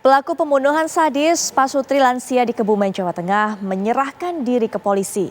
Pelaku pembunuhan sadis Pasutri lansia di Kebumen, Jawa Tengah menyerahkan diri ke polisi.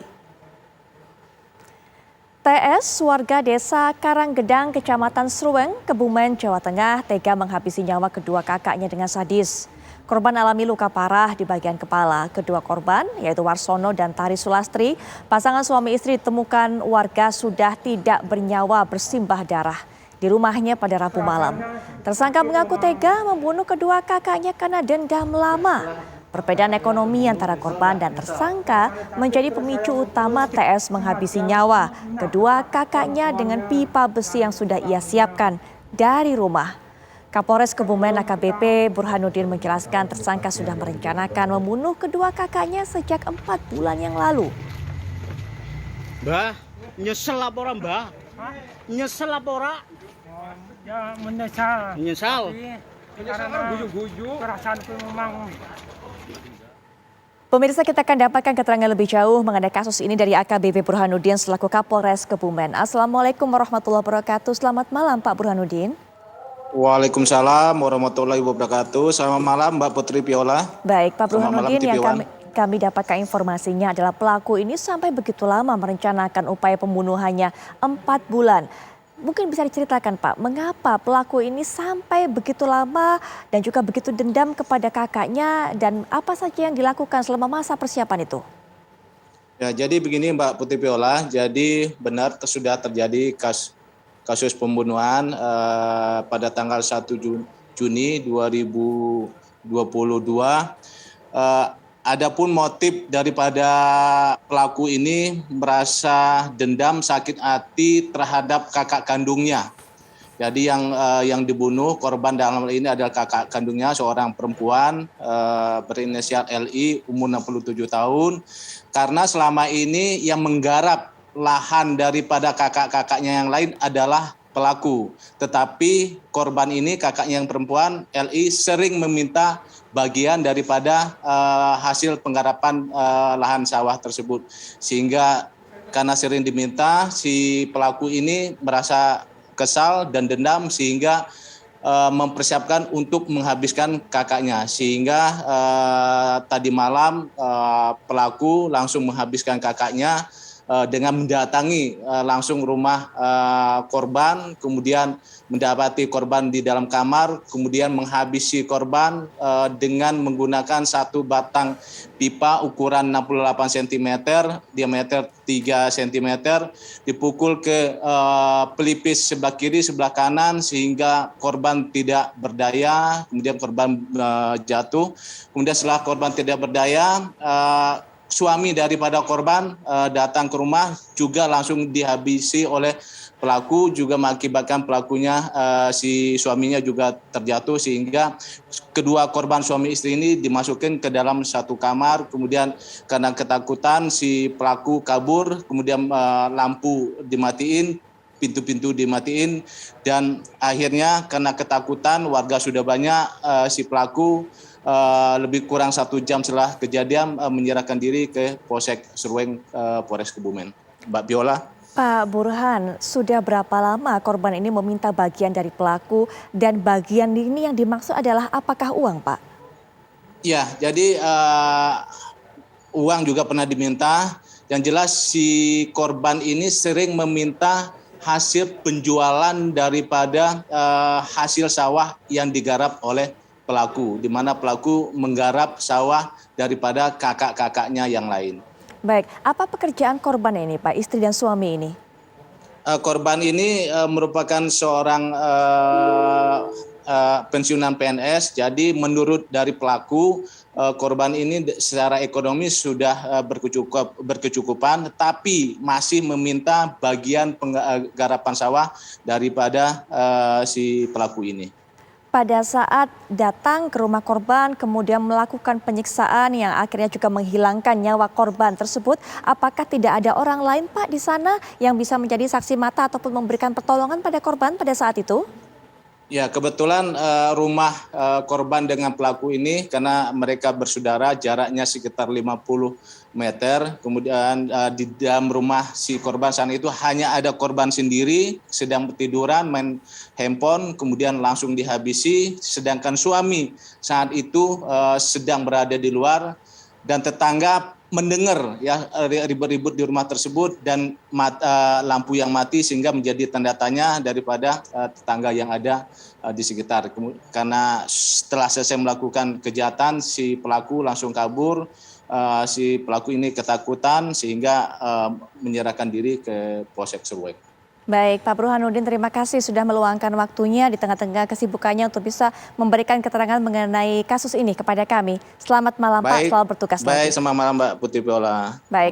TS, warga desa Karanggedang, Kecamatan Sruweng, Kebumen, Jawa Tengah, tega menghabisi nyawa kedua kakaknya dengan sadis. Korban alami luka parah di bagian kepala. Kedua korban, yaitu Warsono dan Tari Sulastri, pasangan suami istri ditemukan warga sudah tidak bernyawa bersimbah darah di rumahnya pada Rabu malam. Tersangka mengaku tega membunuh kedua kakaknya karena dendam lama. Perbedaan ekonomi antara korban dan tersangka menjadi pemicu utama TS menghabisi nyawa kedua kakaknya dengan pipa besi yang sudah ia siapkan dari rumah. Kapolres Kebumen AKBP Burhanuddin menjelaskan tersangka sudah merencanakan membunuh kedua kakaknya sejak 4 bulan yang lalu. Mbah, nyesel apa Mbah? Nyesel apa ora? Ya menyesal. Menyesal. Karena gujuk-gujuk perasaanku memang. Pemirsa, kita akan dapatkan keterangan lebih jauh mengenai kasus ini dari AKBP Burhanuddin selaku Kapolres Kebumen. Assalamualaikum warahmatullahi wabarakatuh. Selamat malam Pak Burhanuddin. Waalaikumsalam warahmatullahi wabarakatuh. Selamat malam Mbak Putri Viola. Baik Pak Burhanuddin, yang TV1. kami dapatkan informasinya adalah pelaku ini sampai begitu lama merencanakan upaya pembunuhannya 4 bulan. Mungkin bisa diceritakan Pak, mengapa pelaku ini sampai begitu lama dan juga begitu dendam kepada kakaknya dan apa saja yang dilakukan selama masa persiapan itu? Ya, jadi begini Mbak Putri Viola, jadi benar sudah terjadi kasus pembunuhan pada tanggal 1 Juni 2022. Adapun motif daripada pelaku ini merasa dendam, sakit hati terhadap kakak kandungnya. Jadi yang dibunuh korban dalam hal ini adalah kakak kandungnya, seorang perempuan berinisial LI, umur 67 tahun. Karena selama ini yang menggarap lahan daripada kakak-kakaknya yang lain adalah pelaku. Tetapi korban ini, kakaknya yang perempuan LI, sering meminta bagian daripada hasil penggarapan lahan sawah tersebut. Sehingga karena sering diminta, si pelaku ini merasa kesal dan dendam sehingga mempersiapkan untuk menghabiskan kakaknya. Sehingga tadi malam pelaku langsung menghabiskan kakaknya dengan mendatangi langsung rumah korban, kemudian mendapati korban di dalam kamar, kemudian menghabisi korban dengan menggunakan satu batang pipa ukuran 68 cm, diameter 3 cm, dipukul ke pelipis sebelah kiri, sebelah kanan, sehingga korban tidak berdaya, kemudian korban jatuh. Kemudian setelah korban tidak berdaya, suami daripada korban datang ke rumah juga langsung dihabisi oleh pelaku, juga mengakibatkan pelakunya si suaminya juga terjatuh sehingga kedua korban suami istri ini dimasukkan ke dalam satu kamar. Kemudian karena ketakutan si pelaku kabur, kemudian lampu dimatiin, pintu-pintu dimatiin, dan akhirnya karena ketakutan warga sudah banyak, si pelaku lebih kurang 1 jam setelah kejadian menyerahkan diri ke Polsek Sruweng, Polres Kebumen. Mbak Viola. Pak Burhan, sudah berapa lama korban ini meminta bagian dari pelaku dan bagian ini yang dimaksud adalah apakah uang Pak? Ya, jadi uang juga pernah diminta. Yang jelas si korban ini sering meminta hasil penjualan daripada hasil sawah yang digarap oleh pelaku, di mana pelaku menggarap sawah daripada kakak-kakaknya yang lain. Baik, apa pekerjaan korban ini Pak, istri dan suami ini? Korban ini merupakan seorang pensiunan PNS, jadi menurut dari pelaku, korban ini secara ekonomi sudah berkecukupan, tapi masih meminta bagian penggarapan sawah daripada si pelaku ini. Pada saat datang ke rumah korban kemudian melakukan penyiksaan yang akhirnya juga menghilangkan nyawa korban tersebut, apakah tidak ada orang lain Pak di sana yang bisa menjadi saksi mata ataupun memberikan pertolongan pada korban pada saat itu? Ya, kebetulan rumah korban dengan pelaku ini karena mereka bersaudara jaraknya sekitar 50 meter. Kemudian di dalam rumah si korban saat itu hanya ada korban sendiri sedang tiduran main handphone, kemudian langsung dihabisi. Sedangkan suami saat itu sedang berada di luar dan tetangga mendengar ya ribut-ribut di rumah tersebut dan lampu yang mati sehingga menjadi tanda tanya daripada tetangga yang ada di sekitar. Karena setelah selesai melakukan kejahatan si pelaku langsung kabur, si pelaku ini ketakutan sehingga menyerahkan diri ke Polsek Seruweng. Baik, Pak Burhanuddin, terima kasih sudah meluangkan waktunya di tengah-tengah kesibukannya untuk bisa memberikan keterangan mengenai kasus ini kepada kami. Selamat malam, Pak. Selamat bertugas lagi. Baik, selamat malam Mbak Putri Viola. Baik.